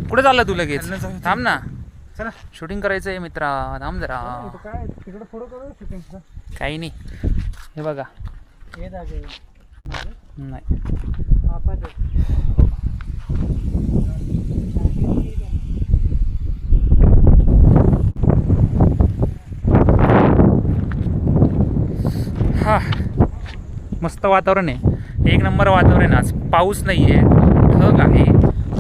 कुठे चालला तू लगेच? खाल्लं जाऊ. थांब ना, चला शूटिंग करायचं आहे मित्रा, थांब जरा. इथं काय तिकडे पुढं करू शूटिंगचं. काही नाही, हे बघा. हे जागे नाही आपण हा, मस्त वातावरण आहे, एक नंबर वातावरण आहे. आज पाऊस नाही आहे, ढग आहे.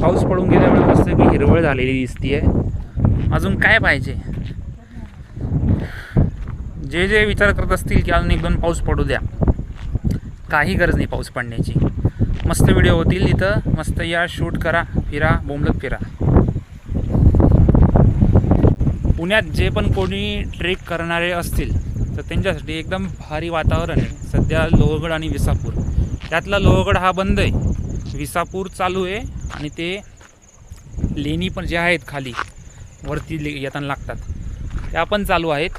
पाऊस पडून गेल्यामुळे मस्त की हिरवळ झालेली दिसतीये. अजून काय पाहिजे? जे जे विचार करत असतील की अजून एक दोन पाऊस पडू द्या, काही गरज नाही पाऊस पडण्याची. मस्त व्हिडिओ होतील इथं, मस्त या, शूट करा, फिरा, बोंबलत फिरा. पुण्यात जे पण कोणी ट्रेक करणारे असतील तर त्यांच्यासाठी एकदम भारी वातावरण आहे. सध्या लोहगड आणि विसापूर, त्यातला लोहगड हा बंद आहे, विसापूर चालू आहे, आणि ते लेणी पण जे आहेत खाली वरती येताना लागतात त्या पण चालू आहेत.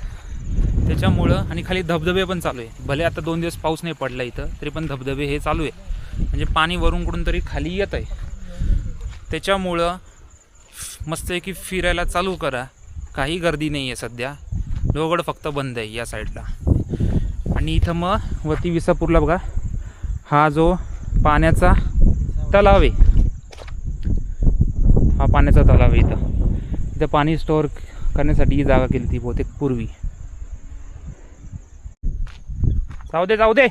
त्याच्यामुळं, आणि खाली धबधबे पण चालू आहे. भले आता 2 दिवस पाऊस नाही पडला इथं, तरी पण धबधबे हे चालू आहे, म्हणजे पाणी वरून कुठून तरी खाली येत आहे. त्याच्यामुळं मस्त आहे की फिरायला चालू करा, काही गर्दी नाही आहे सध्या. लोहगड फक्त बंद आहे या साईडला. आणि इथं मग वरती विसापूरला बघा, हा जो पाण्याचा तलाव आहे, हा पाण्याचा तलाव आहे. इथं पाणी स्टोअर करण्यासाठी ही जागा केली ती बहुतेक पूर्वी. जाऊ दे जाऊ दे.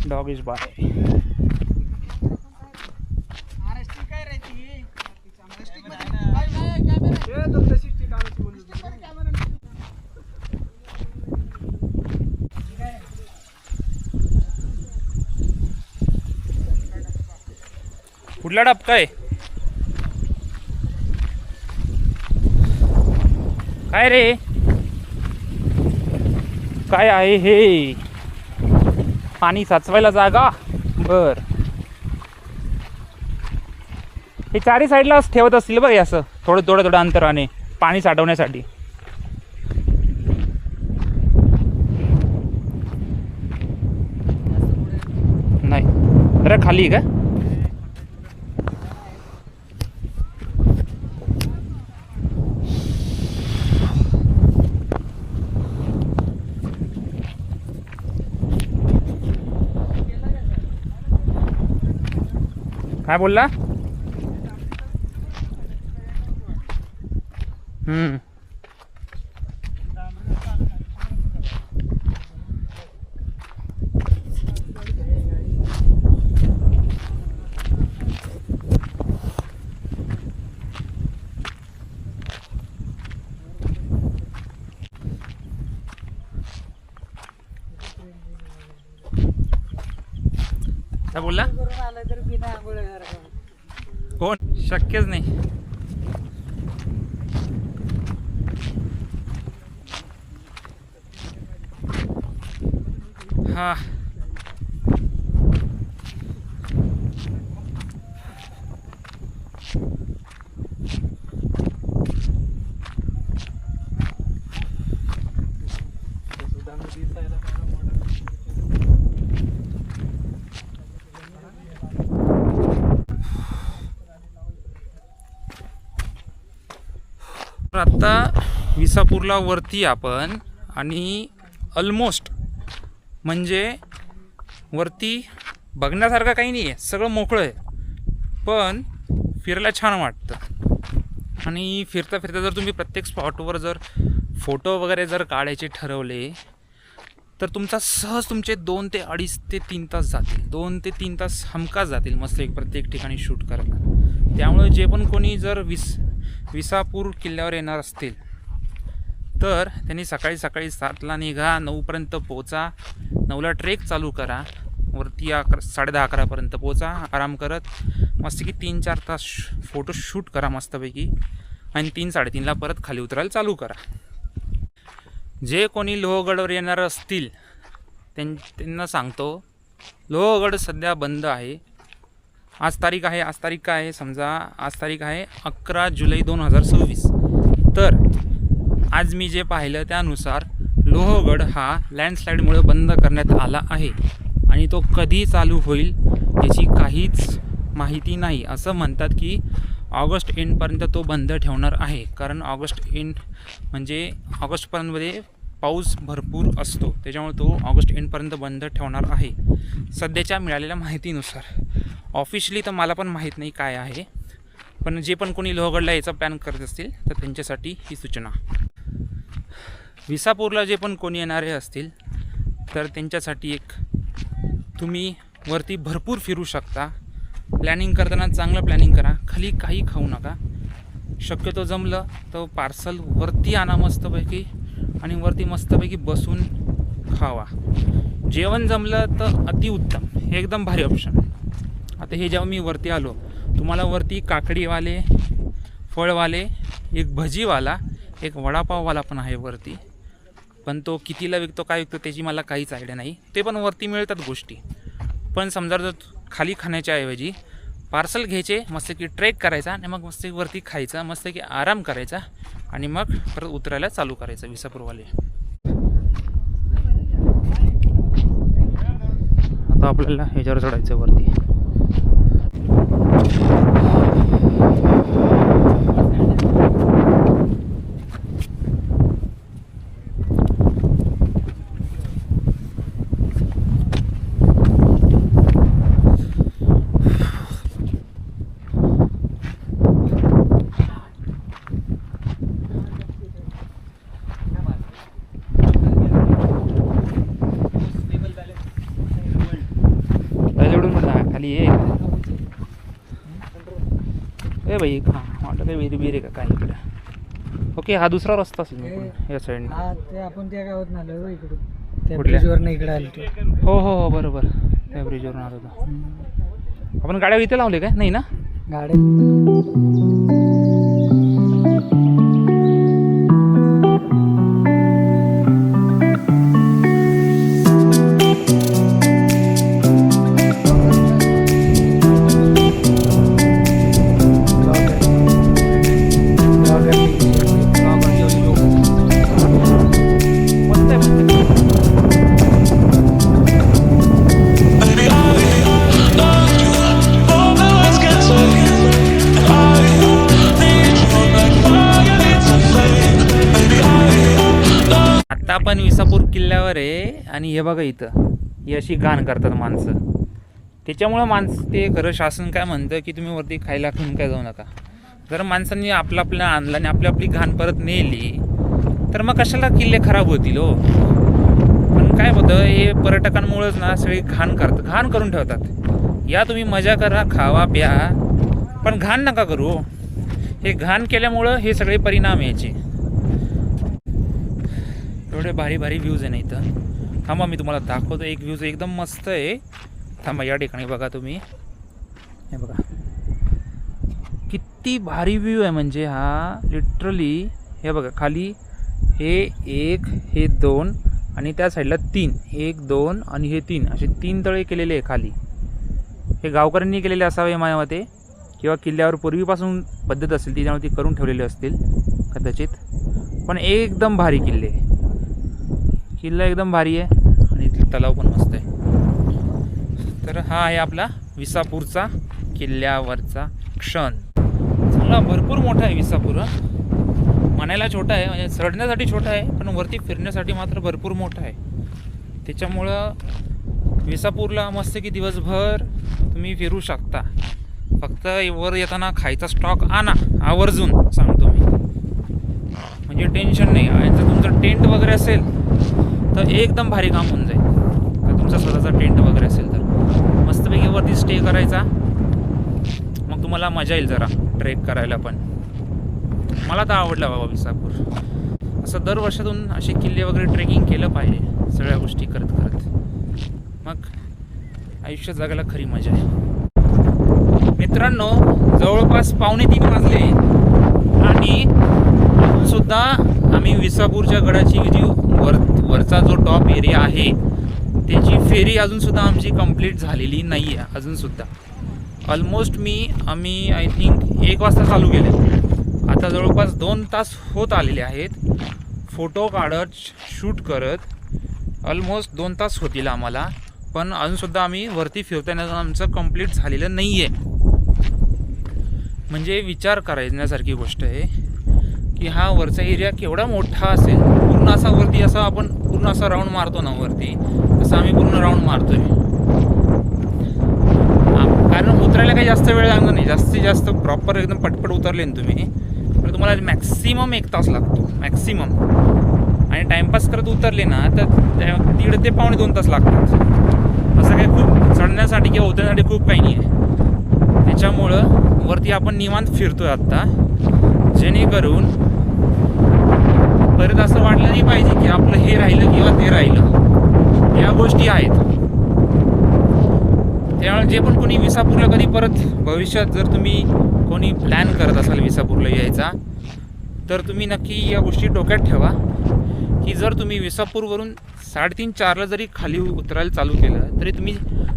Dog is by. कुठला डबका आहे? काय रे, काय आहे हे? पाणी साचवायला जागा? बर, हे चारी साईडला ठेवत असतील बघ, असं थोडं थोडं थोडं अंतराने पाणी साठवण्यासाठी. नाही जरा खाली का? काय बोलला? काय बोलला? कोण? शक्यच नाही. हा, आता विसापूरला वरती आपण, आणि ऑलमोस्ट म्हणजे वरती बघण्यासारखं काही नाही आहे, सगळं मोकळं आहे, पण फिरायला छान वाटतं. आणि फिरता फिरता जर तुम्ही प्रत्येक स्पॉटवर जर फोटो वगैरे जर काढायचे ठरवले तर तुमचा सहज तुमचे 2 ते 2.5 ते 3 तास जातील. 2 ते 3 तास हमखास जातील मस्त एक प्रत्येक ठिकाणी शूट करायला. त्यामुळे जे पण कोणी जर विसापूर किल्ल्यावर येणार असतील तर त्यांनी सकाळी 7ला निघा, 9पर्यंत पोचा, 9ला ट्रेक चालू करा, वरती 10:30-11पर्यंत पोचा, आराम करत मस्त की 3-4 तास फोटो शूट करा मस्तपैकी, आणि 3-3:30ला परत खाली उतरायला चालू करा. जे कोणी लोहगडवर येणार असतील त्यांना सांगतो, लोहगड सध्या बंद आहे. आज तारीख काय आहे समजा, आज तारीख आहे 11 जुलै 2026. तर आज मी जे पाहिलं त्यानुसार लोहगड हा लँडस्लाईडमुळे बंद करण्यात आला आहे आणि तो कधी चालू होईल याची काहीच माहिती नाही. असं म्हणतात की ऑगस्ट एंडपर्यंत तो बंद ठेवणार आहे, कारण ऑगस्ट एंड म्हणजे ऑगस्टपर्यंतमध्ये पाऊस भरपूर असतो, त्याच्यामुळे तो ऑगस्ट एंडपर्यंत बंद ठेवणार आहे सध्याच्या मिळालेल्या माहितीनुसार. ऑफिशियली तर मला पण माहीत नाही काय आहे, पण जे पण कोणी लोहगडला याचा प्लॅन करत असतील तर त्यांच्यासाठी ही सूचना. विसापूरला जे पण कोणी येणारे असतील तर त्यांच्यासाठी एक, तुम्ही वरती भरपूर फिरू शकता. प्लॅनिंग करताना चांगलं प्लॅनिंग करा, खाली काही खाऊ नका. शक्यतो जमलं तर पार्सल वरती आणा मस्तपैकी आणि वरती मस्तपैकी बसून खावा. जेवण जमलं तर अतिउत्तम, हे एकदम भारी ऑप्शन. आता हे जेव्हा मी वरती आलो, तुम्हाला वरती काकडीवाले, फळवाले, एक भजीवाला, एक वडापाववाला पण आहे वरती, पण तो कितीला विकतो काय विकतो त्याची मला काहीच आयडिया नाही. ते पण वरती मिळतात गोष्टी, पण समजा जर खाली खाण्याच्या ऐवजी पार्सल घ्यायचे, मस्त की ट्रेक करायचा आणि मग मस्त वरती खायचा, मस्त की आराम करायचा आणि मग परत उतरायला चालू करायचं विसापूरवाले. आता आपल्याला ह्याच्यावर चढायचं वरती. खाली ये ए भाई, हां वाटलं काय विहीर बिहीर आहे का काय इकडे. ओके, हा दुसरा रस्ता असेल या साईडने. हा ते आपण त्या गावात आलो इकडे, त्या कुठल्या? ब्रिजवर नाही इकडे आलो ते. हो हो हो बरोबर, त्या ब्रिजवरून आलो होतो आपण. गाड्या इथे लावले काय नाही ना गाड्या? आता आपण विसापूर किल्ल्यावर आहे आणि हे बघा इथं ही अशी घाण करतात माणसं. त्याच्यामुळं ते खरं शासन काय म्हणतं की तुम्ही वरती खायला खाऊन काय जाऊ नका. जर माणसांनी आपलं आपलं आणलं आणि आपली घाण परत नेली तर मग कशाला किल्ले खराब होतील हो. पण काय होतं, हे पर्यटकांमुळंच ना सगळी घाण करून ठेवतात. या तुम्ही मजा करा, खावा प्या, पण घाण नका करू. हे घाण केल्यामुळं हे सगळे परिणाम यायचे. एवढे भारी भारी व्ह्यूज आहे ना इथं. थांबा मी तुम्हाला दाखवतो एक व्ह्यूज एकदम मस्त आहे. थांबा, या ठिकाणी बघा तुम्ही, हे बघा किती भारी व्ह्यू आहे. म्हणजे हा लिटरली हे बघा, खाली हे 1, हे 2 आणि त्या साईडला 3, 1, 2 आणि हे 3 असे 3 तळे केलेले आहे खाली. हे गावकऱ्यांनी केलेले असावे माझ्या मते, किंवा किल्ल्यावर पूर्वीपासून पद्धत असेल ती, त्यामुळे ती करून ठेवलेली असतील कदाचित. पण एकदम भारी किल्ला एकदम भारी आहे आणि तलाव पण मस्त आहे. तर हा आहे आपला विसापूरचा किल्ल्यावरचा क्षण. चांगला भरपूर मोठा आहे विसापूर. म्हणायला छोटा आहे, म्हणजे चढण्यासाठी छोटा आहे, पण वरती फिरण्यासाठी मात्र भरपूर मोठा आहे. त्याच्यामुळं विसापूरला मस्त की दिवसभर तुम्ही फिरू शकता. फक्त वर येताना खायचा स्टॉक आणा आवर्जून, सांगतो मी. म्हणजे टेन्शन नाही. आणि जर तुमचं टेंट वगैरे असेल तर एकदम भारी काम होऊन जाईल. जर तुमचा स्वतःचा टेंट वगैरे असेल तर मस्तपैकी वरती स्टे करायचा, मग तुम्हाला मजा येईल जरा ट्रेक करायला. पण मला तर आवडला बाबा विसापूर. असं दरवर्षातून असे किल्ले वगैरे ट्रेकिंग केलं पाहिजे, सगळ्या गोष्टी करत करत. मग आयुष्य जगायला खरी मजा आहे. मित्रांनो, जवळपास 2:45 वाजले आणि सुद्धा आम्ही विसापूरच्या गडाची जी वरचा जो टॉप एरिया आहे त्याची फेरी अजूनसुद्धा आमची कंप्लीट झालेली नाही आहे अजूनसुद्धा. ऑलमोस्ट आम्ही आय थिंक 1 वाजता चालू केले, आता जवळपास 2 तास होत आलेले आहेत फोटो काढत शूट करत ऑलमोस्ट 2 तास होतील आम्हाला, पण अजूनसुद्धा आम्ही वरती फिरताना आमचं कंप्लीट झालेलं नाही आहे. म्हणजे विचार करण्यासारखी गोष्ट आहे की हा वरचा एरिया केवढा मोठा असेल. पूर्ण असा वरती असा आपण पूर्ण असा राऊंड मारतो ना वरती, तसं आम्ही पूर्ण राऊंड मारतोय. कारण उतरायला काही जास्त वेळ लागणार नाही. जास्तीत जास्त प्रॉपर एकदम पटपट उतरले ना तुम्ही तर तुम्हाला मॅक्सिमम 1 तास लागतो मॅक्सिमम. आणि टाईमपास करत उतरले ना तर 1.5 ते पावणे 2 तास लागतात. असं काही खूप चढण्यासाठी किंवा उतरण्यासाठी खूप काही नाही आहे. त्याच्यामुळं वरती आपण निवांत फिरतोय आत्ता, जेणेकरून परत असं वाटलं नाही पाहिजे की आपलं हे राहिलं किंवा ते राहिलं. या गोष्टी आहेत. त्यामुळे जे पण कोणी विसापूरला कधी परत भविष्यात जर तुम्ही कोणी प्लॅन करत असाल विसापूरला यायचा, तर तुम्ही नक्की या गोष्टी डोक्यात ठेवा की जर तुम्ही विसापूरवरून 3:30-4ला जरी खाली उतरायला चालू केलं तरी तुम्ही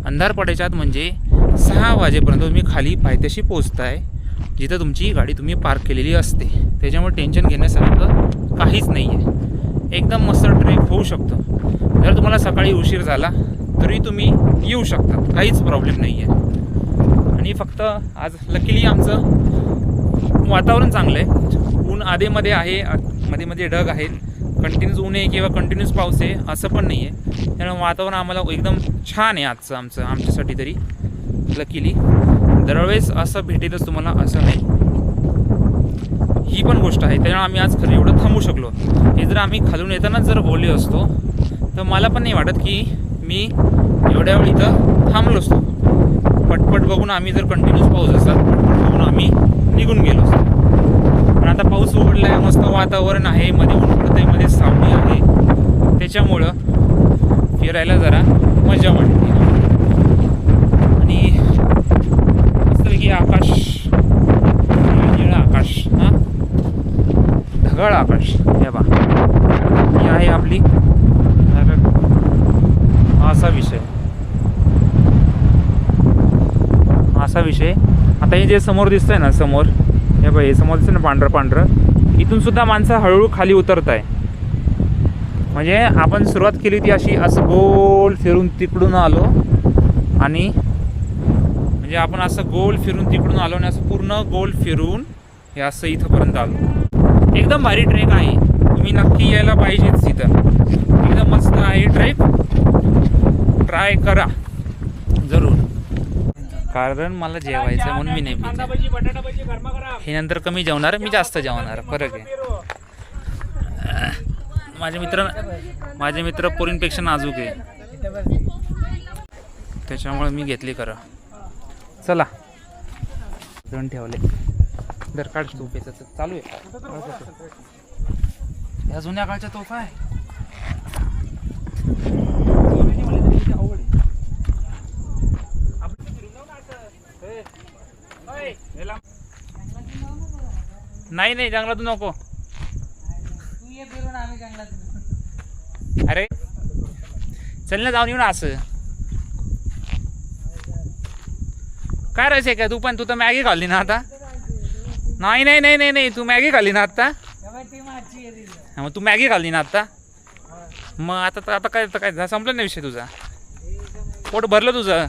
अंधार पडायच्या आत म्हणजे 6 वाजेपर्यंत तुम्ही खाली पायथ्याशी पोचताय, जिथं तुमची गाडी तुम्ही पार्क केलेली असते. त्याच्यामुळे टेन्शन घेण्यासारखं काहीच नाही आहे. एकदम मस्त ट्रेक होऊ शकतो. जर तुम्हाला सकाळी उशीर झाला तरी तुम्ही येऊ शकता, काहीच प्रॉब्लेम नाही आहे. आणि फक्त आज लकीली आमचं वातावरण चांगलं आहे. ऊन आधेमध्ये आहे, मध्ये मध्ये ढग आहेत. कंटिन्यूस ऊन आहे किंवा कंटिन्यूस पाऊस आहे असं पण नाही आहे. त्यामुळे वातावरण आम्हाला एकदम छान आहे आजचं आमच्यासाठी तरी लकीली. दरवेळेस असं भेटेलच तुम्हाला असं नाही, ही पण गोष्ट आहे. त्यामुळे आम्ही आज खरं एवढं थांबू शकलो. हे जर आम्ही खालून येतानाच जर बोलले असतो तर मला पण नाही वाटत की मी एवढ्या वेळ इथं थांबलो असतो. पटपट बघून आम्ही जर कंटिन्यूस पाऊस असतात पटपट बघून आम्ही निघून गेलो असतो. पण आता पाऊस उघडला आहे, मस्त वातावरण आहे, मध्ये ऊन पडत आहे, मध्ये सावली आहे. त्याच्यामुळं फिरायला जरा मजा वाटते. आणि मस्तपैकी आकाश, निळं आकाश, हां ढगाळ आकाश. हे बा ही आहे आपली असा विषय. आता हे जे समोर दिसतंय ना, समोर हे बघ, हे समोर दिसतं ना पांढरं पांढरं, इथून सुद्धा माणसं हळूहळू खाली उतरत आहे. म्हणजे आपण सुरुवात केली ती अशी असं गोल फिरून तिकडून आलो आणि म्हणजे आपण असं गोल फिरून तिकडून आलो आणि असं पूर्ण गोल फिरून हे असं इथंपर्यंत आलो. एकदम भारी ट्रेक आहे, तुम्ही नक्की यायला पाहिजेच. इथं एकदम मस्त आहे ट्रेक, ट्राय करा जरूर. कारण मला जेवायचं म्हणून मी नाही पिते. हे नंतर कमी जेवणार, मी जास्त जेवणार, फरक आहे. माझे मित्र पोरींपेक्षा नाजूक आहे, त्याच्यामुळे मी घेतली खरं. चला घेऊन ठेवले. दर काढ तोफेचं चालू आहे. या जुन्या काळच्या तोफा आहे. नाही नाही जंगलातून नको. अरे चल ना जाऊन येऊ ना. असं काय राहायचंय का? तू तर मॅगी खाल्ली ना आता. नाही नाही नाही नाही नाही तू मॅगी खाल्ली ना आता. मग तू मॅगी खाल्ली ना आता. मग आता काय संपलं ना विषय तुझा. पोट भरलं तुझं.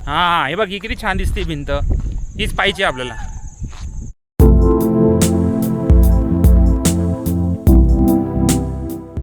हा हे बघ ही किती छान दिसते भिंत. हीच पाहिजे आपल्याला.